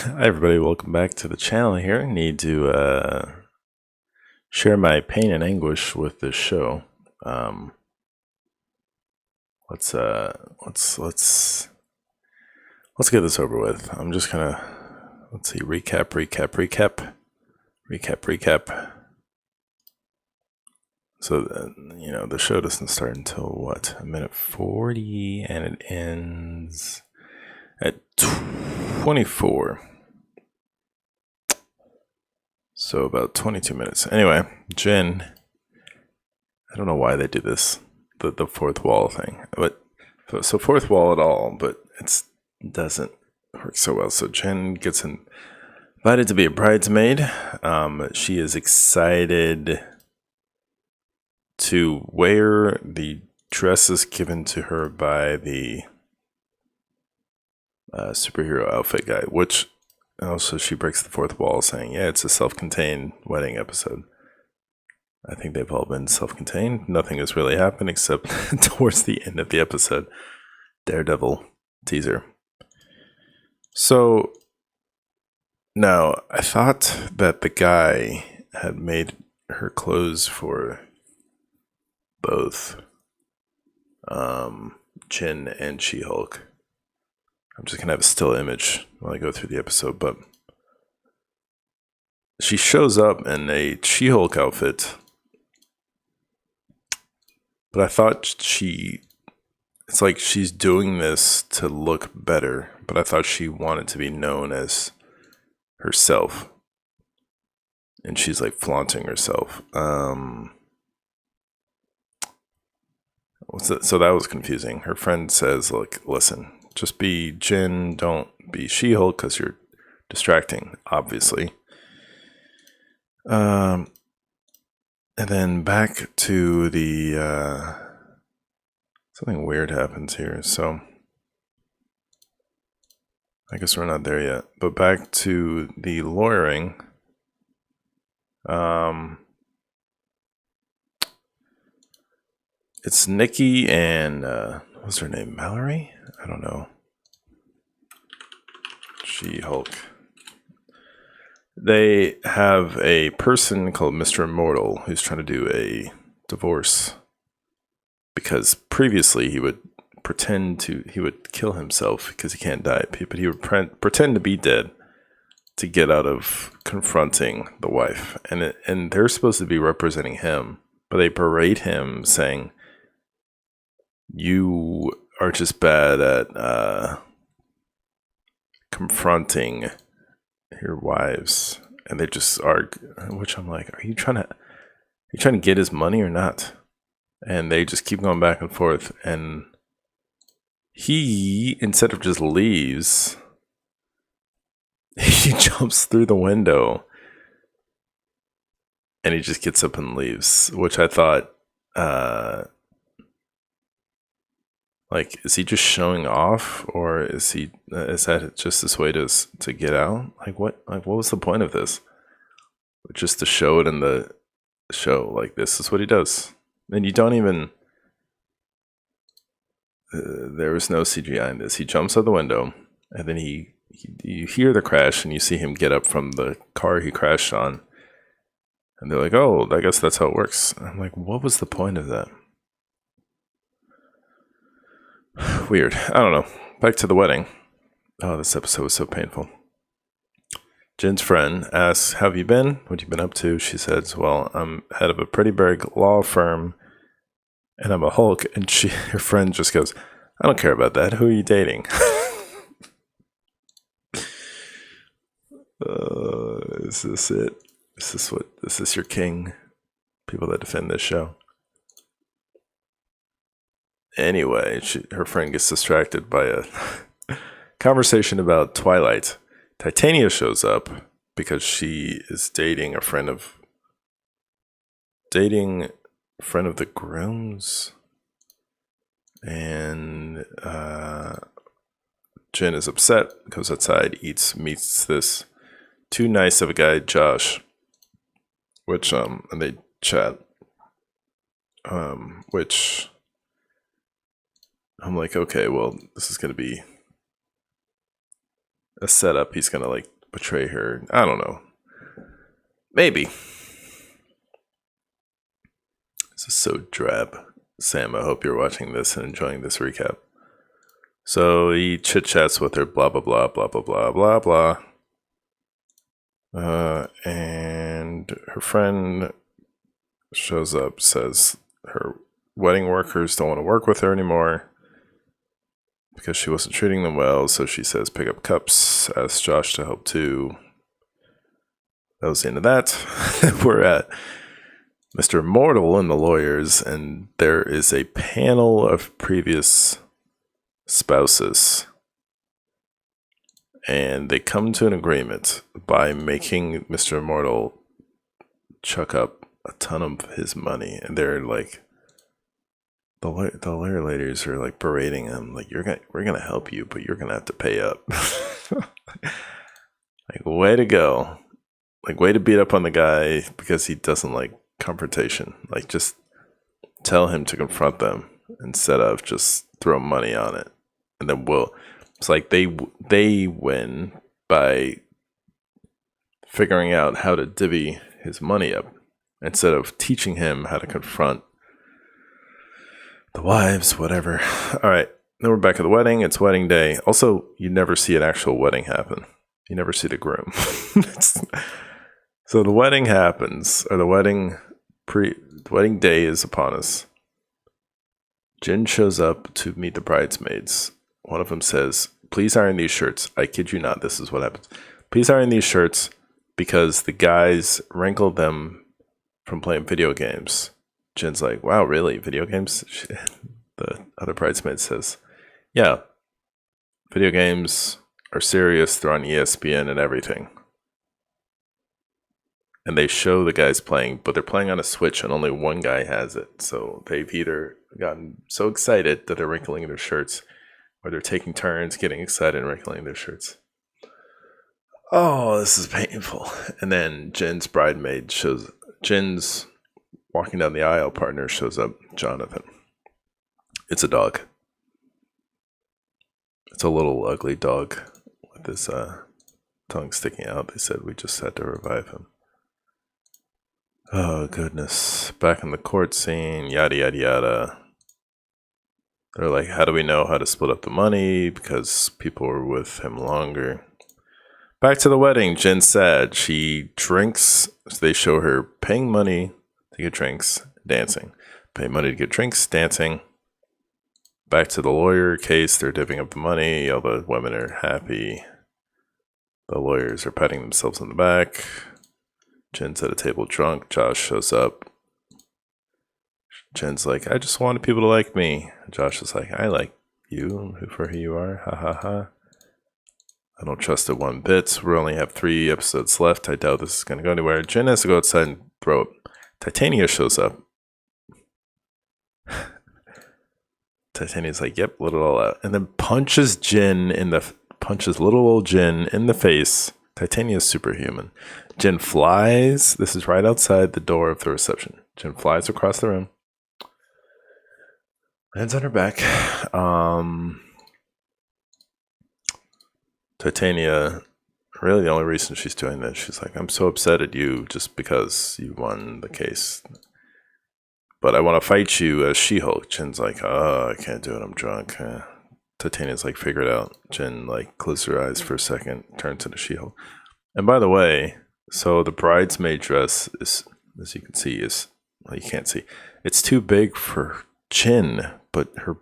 Hi everybody, welcome back to the channel here. I need to share my pain and anguish with this show. Um, let's get this over with. I'm just gonna recap. So the show doesn't start until what, a minute 40, and it ends at 24. So about 22 minutes. Anyway, Jen, I don't know why they do this, the fourth wall thing, but so fourth wall at all, but it doesn't work so well. So Jen gets invited to be a bridesmaid. She is excited to wear the dresses given to her by the superhero outfit guy, which also she breaks the fourth wall saying, yeah, it's a self-contained wedding episode. I think they've all been self-contained. Nothing has really happened except towards the end of the episode. Daredevil teaser. So now I thought that the guy had made her clothes for both Jin and She-Hulk. I'm just gonna have a still image while I go through the episode, but she shows up in a She-Hulk outfit. But I thought it's like she's doing this to look better, but I thought she wanted to be known as herself. And she's like flaunting herself. So that was confusing. Her friend says, like, listen, just be Jin, don't be She-Hulk because you're distracting, obviously. And then back to the something weird happens here. So I guess we're not there yet. But back to the lawyering. It's Nikki and what's her name? Mallory? I don't know. She-Hulk. They have a person called Mr. Immortal who's trying to do a divorce because previously he would kill himself because he can't die, but he would pretend to be dead to get out of confronting the wife, and they're supposed to be representing him, but they berate him saying, you are just bad at confronting your wives. And they just argue, which I'm like, are you trying to get his money or not? And they just keep going back and forth, and he, instead of just leaves, he jumps through the window and he just gets up and leaves, which I thought, like, is he just showing off, or is that just this way to get out? What was the point of this? Just to show it in the show, like, this is what he does. And you don't even, there was no CGI in this. He jumps out the window, and then you hear the crash, and you see him get up from the car he crashed on. And they're like, oh, I guess that's how it works. I'm like, what was the point of that? Weird. I don't know. Back to the wedding. Oh, this episode was so painful. Jin's friend asks, how have you been? What have you been up to? She says, well, I'm head of a pretty big law firm, and I'm a Hulk. And her friend just goes, I don't care about that. Who are you dating? Is this it? Is this your king? People that defend this show. Anyway, her friend gets distracted by a conversation about Twilight. Titania shows up because she is dating a friend of the groom's, and Jen is upset, goes outside, meets this too nice of a guy, Josh, which and they chat, which I'm like, okay, well, this is gonna be a setup. He's gonna like betray her. I don't know. Maybe. This is so drab. Sam, I hope you're watching this and enjoying this recap. So he chit chats with her, blah blah blah blah blah blah blah blah. And her friend shows up, says her wedding workers don't want to work with her anymore because she wasn't treating them well. So she says, pick up cups, asks Josh to help too. That was the end of that. We're at Mr. Immortal and the lawyers, and there is a panel of previous spouses. And they come to an agreement by making Mr. Immortal chuck up a ton of his money. And they're like, the lawyer ladies are like berating him, like, we're gonna help you, but you're gonna have to pay up. Like, way to go. Like, way to beat up on the guy because he doesn't like confrontation. Like, just tell him to confront them instead of just throw money on it. And then it's like they win by figuring out how to divvy his money up instead of teaching him how to confront the wives, whatever. All right, then we're back at the wedding. It's wedding day. Also, you never see an actual wedding happen. You never see the groom. So the wedding happens, or the wedding day is upon us. Jin shows up to meet the bridesmaids. One of them says, please iron these shirts. I kid you not, this is what happens. Please iron these shirts because the guys wrinkled them from playing video games. Jin's like, wow, really? Video games? The other bridesmaid says, yeah, video games are serious. They're on ESPN and everything. And they show the guys playing, but they're playing on a Switch and only one guy has it. So they've either gotten so excited that they're wrinkling their shirts, or they're taking turns getting excited and wrinkling their shirts. Oh, this is painful. And then Jin's walking down the aisle partner shows up, Jonathan. It's a dog. It's a little ugly dog with his tongue sticking out. They said we just had to revive him. Oh, goodness. Back in the court scene, yada, yada, yada. They're like, how do we know how to split up the money? Because people were with him longer. Back to the wedding. Jin's sad. She drinks. So they show her paying money to get drinks, dancing. Pay money to get drinks, dancing. Back to the lawyer case. They're divvying up the money. All the women are happy. The lawyers are patting themselves on the back. Jin's at a table drunk. Josh shows up. Jin's like, I just wanted people to like me. Josh is like, I like you for who you are. Ha ha ha. I don't trust it one bit. We only have 3 episodes left. I doubt this is going to go anywhere. Jin has to go outside and throw it. Titania shows up. Titania's like, yep, let it all out. And then punches little old Jin in the face. Titania's superhuman. Jin flies. This is right outside the door of the reception. Jin flies across the room. Lands on her back. Titania, really the only reason she's doing this, she's like, I'm so upset at you just because you won the case. But I want to fight you as She-Hulk. Jin's like, oh, I can't do it, I'm drunk. Titania's like, figure it out. Jin like closes her eyes for a second, turns into She-Hulk. And by the way, so the bridesmaid dress is, as you can see, well, you can't see. It's too big for Jin, but her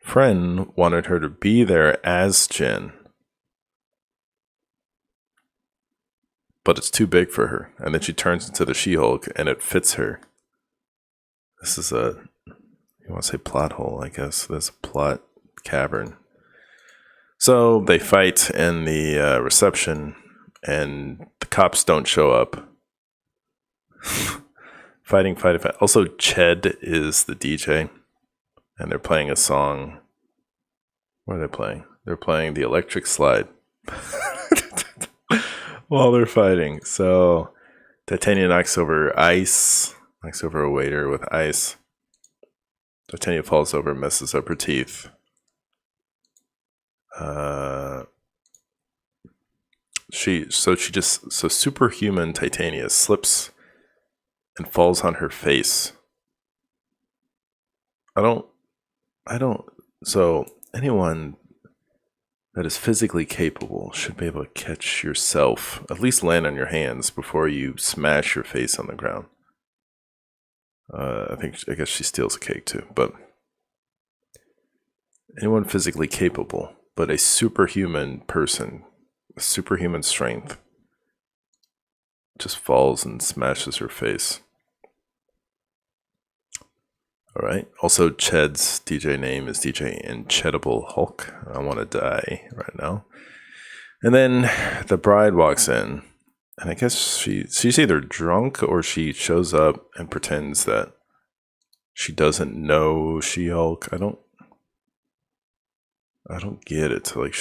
friend wanted her to be there as Jin. But it's too big for her. And then she turns into the She-Hulk and it fits her. This is you want to say plot hole, I guess. There's a plot cavern. So they fight in the reception and the cops don't show up. Fighting. Also, Ched is the DJ and they're playing a song. What are they playing? They're playing The Electric Slide. While they're fighting. So Titania knocks over a waiter with ice. Titania falls over and messes up her teeth. So superhuman Titania slips and falls on her face. I don't. So anyone that is physically capable should be able to catch yourself, at least land on your hands before you smash your face on the ground. I guess she steals a cake too, but anyone physically capable, but a superhuman person, superhuman strength, just falls and smashes her face. All right. Also, Ched's DJ name is DJ Incredible Hulk. I want to die right now. And then the bride walks in, and I guess she's either drunk or she shows up and pretends that she doesn't know She-Hulk. I don't get it. Like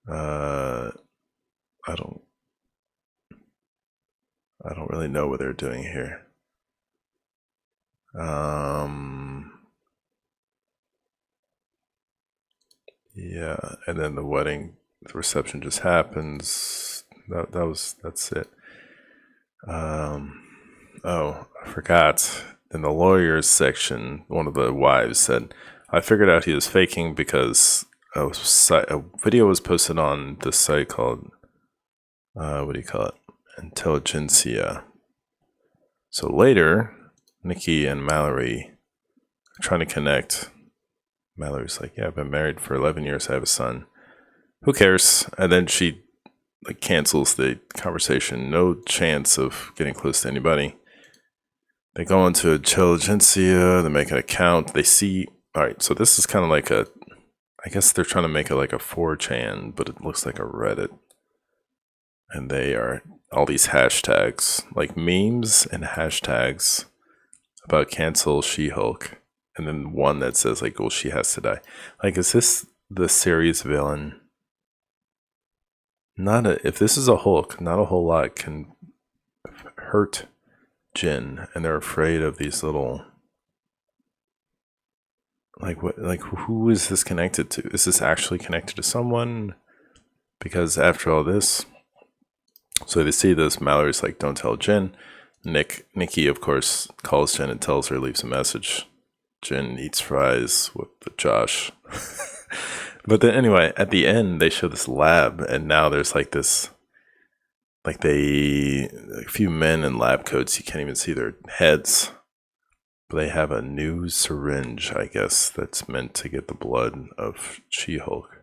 I don't really know what they're doing here. Yeah, and then the reception just happens. That's it. Oh, I forgot. In the lawyers section, one of the wives said, I figured out he was faking because a video was posted on this site called, what do you call it? Intelligentsia. So later, Nikki and Mallory are trying to connect. Mallory's like, yeah, I've been married for 11 years. I have a son. Who cares? And then she cancels the conversation. No chance of getting close to anybody. They go into Intelligentsia. They make an account. They see. All right, so this is kind of like I guess they're trying to make it like a 4chan, but it looks like a Reddit. And they are all these hashtags, like memes and hashtags about cancel She-Hulk. And then one that says like, well, she has to die. Like, is this the series villain? If this is a Hulk, not a whole lot can hurt Jin, and they're afraid of these little. Like who is this connected to? Is this actually connected to someone? Because after all this, so they see this. Mallory's like, don't tell Jin. Nikki, of course, calls Jin and tells her, leaves a message. Jin eats fries with Josh. But then anyway, at the end, they show this lab, and now there's like this, like a few men in lab coats. You can't even see their heads. But they have a new syringe, I guess, that's meant to get the blood of She-Hulk.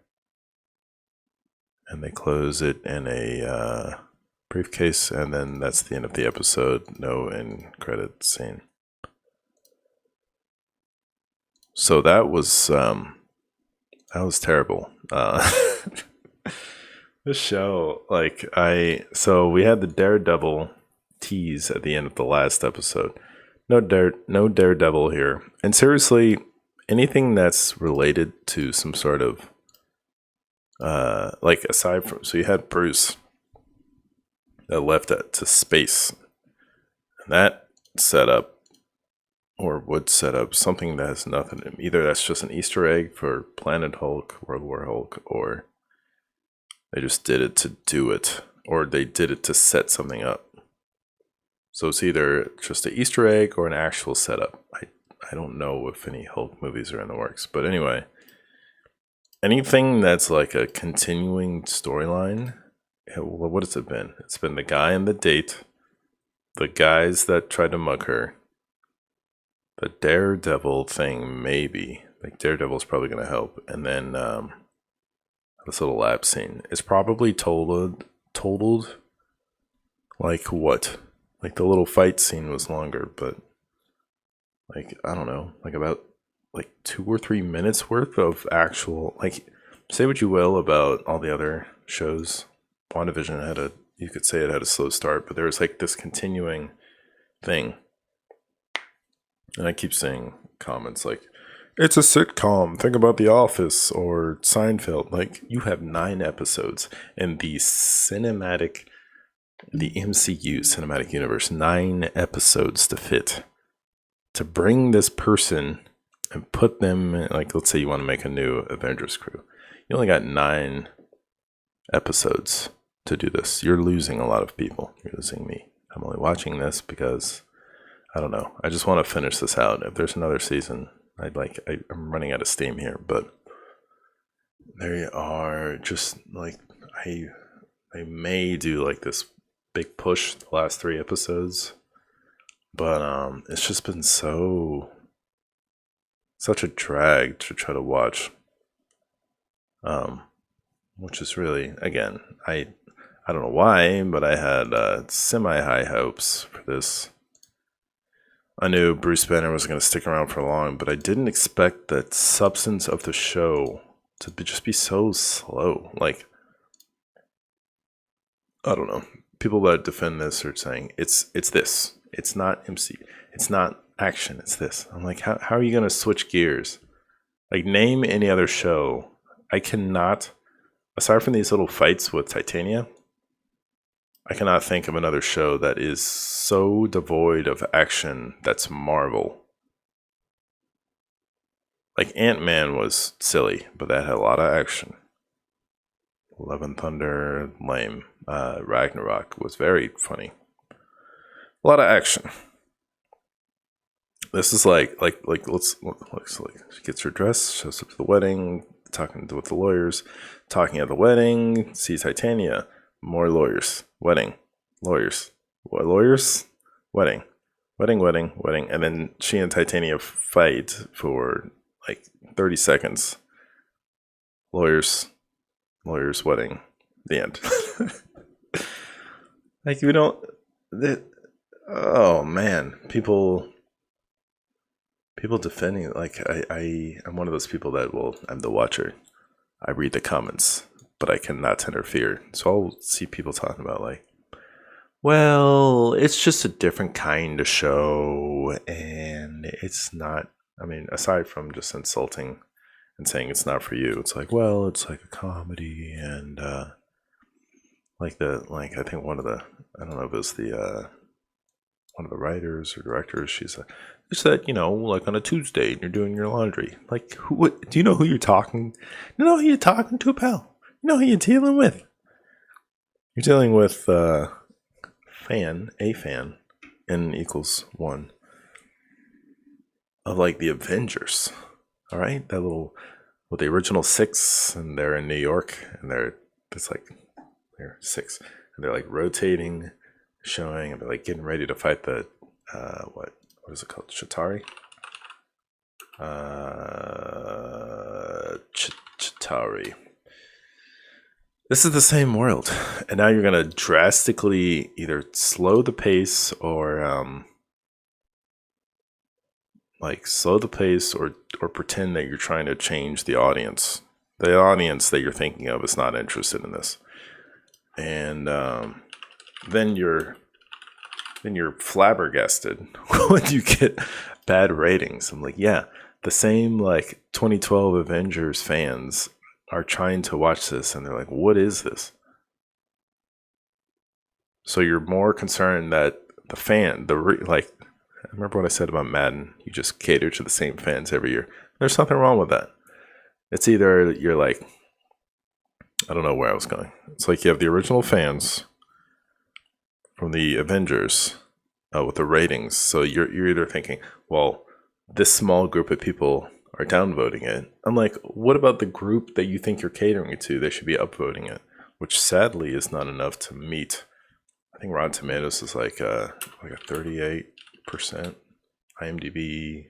And they close it in a briefcase, and then that's the end of the episode. No end credit scene. So that was terrible. This show, so we had the Daredevil tease at the end of the last episode. No Daredevil here. And seriously, anything that's related to some sort of aside from, so you had Bruce that left to space, and that set up or would set up something that has nothing. Either that's just an Easter egg for Planet Hulk, World War Hulk, or they just did it to do it, or they did it to set something up. So it's either just an Easter egg or an actual setup. I don't know if any Hulk movies are in the works, but anyway, anything that's like a continuing storyline. What has it been? It's been the guy and the date, the guys that tried to mug her, the Daredevil thing, maybe. Like Daredevil's probably going to help. And then this little lab scene. It's probably totaled like what? Like the little fight scene was longer, but like, I don't know, like about like 2 or 3 minutes worth of actual, like, say what you will about all the other shows. WandaVision you could say it had a slow start, but there was like this continuing thing. And I keep seeing comments like, it's a sitcom, think about The Office or Seinfeld. Like, you have 9 episodes in the MCU cinematic universe, 9 episodes to fit. To bring this person and put them in, like, let's say you want to make a new Avengers crew. You only got 9 episodes to do this. You're losing a lot of people. You're losing me. I'm only watching this because I don't know. I just want to finish this out. If there's another season, I'm running out of steam here, but they are just like I may do like this big push the last 3 episodes, but it's just been such a drag to try to watch. Which is really, again, I don't know why, but I had semi high hopes for this. I knew Bruce Banner was going to stick around for long, but I didn't expect the substance of the show to just be so slow. Like, I don't know. People that defend this are saying it's this. It's not MC. It's not action. It's this. I'm like, how are you going to switch gears? Like, name any other show. I cannot, aside from these little fights with Titania, I cannot think of another show that is so devoid of action that's Marvel. Like Ant-Man was silly, but that had a lot of action. Love and Thunder, lame. Ragnarok was very funny. A lot of action. This is like she gets her dress, shows up to the wedding, talking with the lawyers, talking at the wedding, sees Titania, more lawyers, wedding, lawyers, what lawyers, wedding, and then she and Titania fight for like 30 seconds. Lawyers, wedding, the end. Like we don't. Oh man, people defending it. Like I'm one of those people that I'm the watcher. I read the comments, but I cannot interfere. So I'll see people talking about like, well, it's just a different kind of show, and it's not. I mean, aside from just insulting and saying it's not for you, it's like, well, it's like a comedy, and I think one of the, I don't know if it was the one of the writers or directors, she's like, it's that, like on a Tuesday and you're doing your laundry. Like, do you know who you're talking? You know who you're talking to, pal? You know who you're dealing with? You're dealing with a fan, n equals 1 of like the Avengers. All right, that little with the original 6, and they're in New York, and they're 6, and they're like rotating, showing, and they're like getting ready to fight the what is it called? Chitauri? Chitauri. This is the same world, and now you're gonna drastically either slow the pace or or pretend that you're trying to change the audience. The audience that you're thinking of is not interested in this, and then you're flabbergasted when you get bad ratings. I'm like, yeah, the same like 2012 Avengers fans are trying to watch this, and they're like, what is this? So you're more concerned that the fan, I remember what I said about Madden. You just cater to the same fans every year. There's nothing wrong with that. It's either you're like, I don't know where I was going. It's like you have the original fans from the Avengers with the ratings. So you're either thinking, well, this small group of people are downvoting it. I'm like, what about the group that you think you're catering to? They should be upvoting it, which sadly is not enough to meet. I think Rotten Tomatoes is like a 38%. IMDb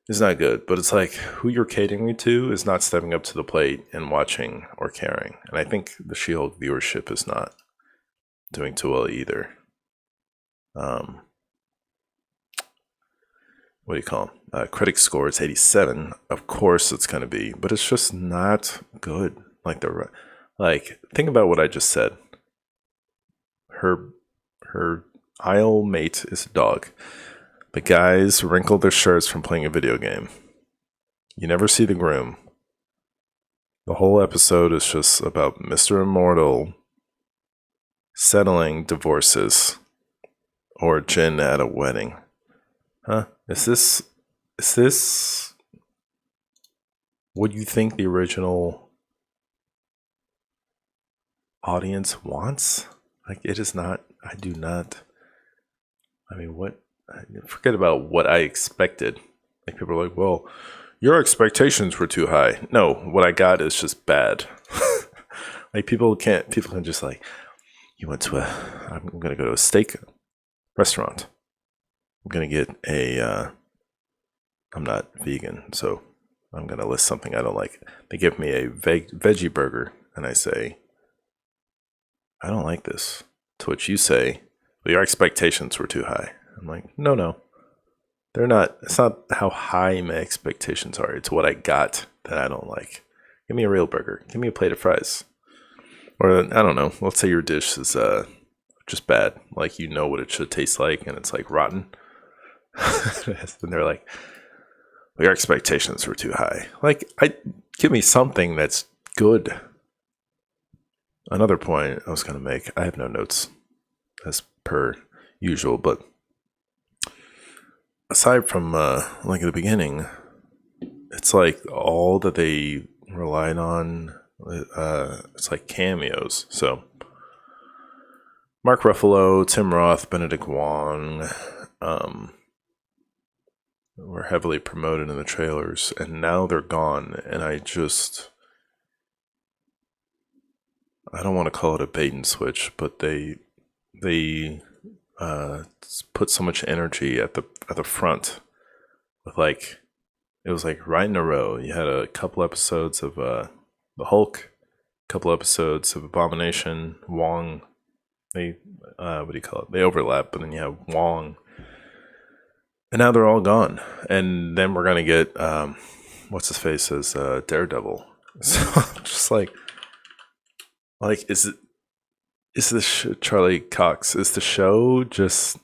is not good, but it's like who you're catering to is not stepping up to the plate and watching or caring. And I think the She-Hulk viewership is not doing too well either. What do you call them? Critic score is 87. Of course it's going to be, but it's just not good. Think about what I just said. Her aisle mate is a dog. The guys wrinkle their shirts from playing a video game. You never see the groom. The whole episode is just about Mr. Immortal settling divorces or Jin at a wedding. Huh? Is this what you think the original audience wants. Like, it is not. I do not. I mean, what? Forget about what I expected. Like, people are like, well, your expectations were too high. No, what I got is just bad. Like, people can just like, you went to I'm going to go to a steak restaurant. I'm going to get I'm not vegan, so I'm going to list something I don't like. They give me a veggie burger, and I say, I don't like this. To which you say, well, your expectations were too high. I'm like, no. They're not. It's not how high my expectations are. It's what I got that I don't like. Give me a real burger. Give me a plate of fries. Or, I don't know. Let's say your dish is just bad. Like, you know what it should taste like, and it's like rotten. And they're like, well, your expectations were too high. Like, give me something that's good. Another point I was going to make. I have no notes as per usual, but aside from like at the beginning, it's like all that they relied on. It's like cameos. So Mark Ruffalo, Tim Roth, Benedict Wong were heavily promoted in the trailers, and now they're gone. And I don't want to call it a bait and switch, but they put so much energy at the front with, like, it was like right in a row. You had a couple episodes of the Hulk, a couple episodes of Abomination, Wong. They what do you call it? They overlap, but then you have Wong, and now they're all gone. And then we're gonna get what's his face as Daredevil. So I'm just like is this Charlie Cox? Is the show just,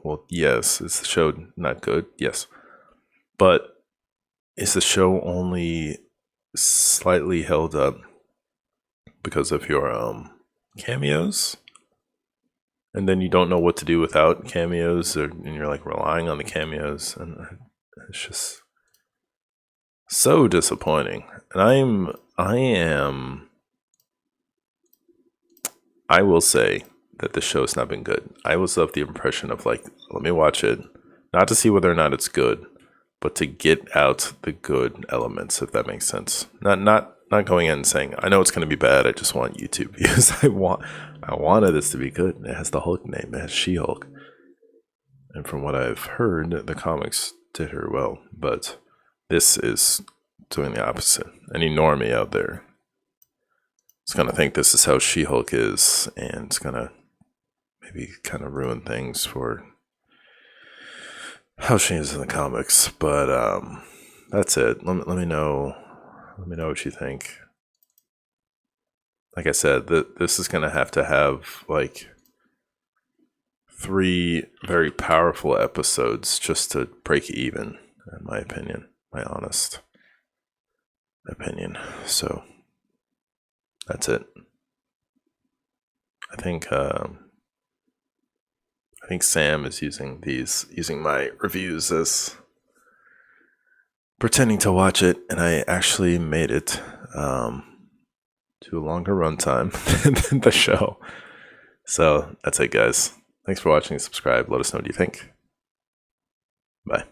well, yes. Is the show not good? Yes. But is the show only slightly held up because of your cameos? And then you don't know what to do without cameos, and you're like relying on the cameos, and it's just so disappointing. And I will say that the show's not been good. I was of the impression of, like, let me watch it, not to see whether or not it's good, but to get out the good elements, if that makes sense. Not going in and saying, I know it's going to be bad, I just want YouTube views. I wanted this to be good. It has the Hulk name. It has She-Hulk. And from what I've heard, the comics did her well. But this is doing the opposite. Any normie out there is going to think this is how She-Hulk is, and it's going to maybe kind of ruin things for how she is in the comics. But that's it. Let me know. Let me know what you think. Like I said, this is going to have like 3 very powerful episodes just to break even, in my opinion, my honest opinion. So that's it. I think Sam is using my reviews as pretending to watch it, and I actually made it to a longer runtime than the show. So that's it, guys. Thanks for watching. Subscribe. Let us know what you think. Bye.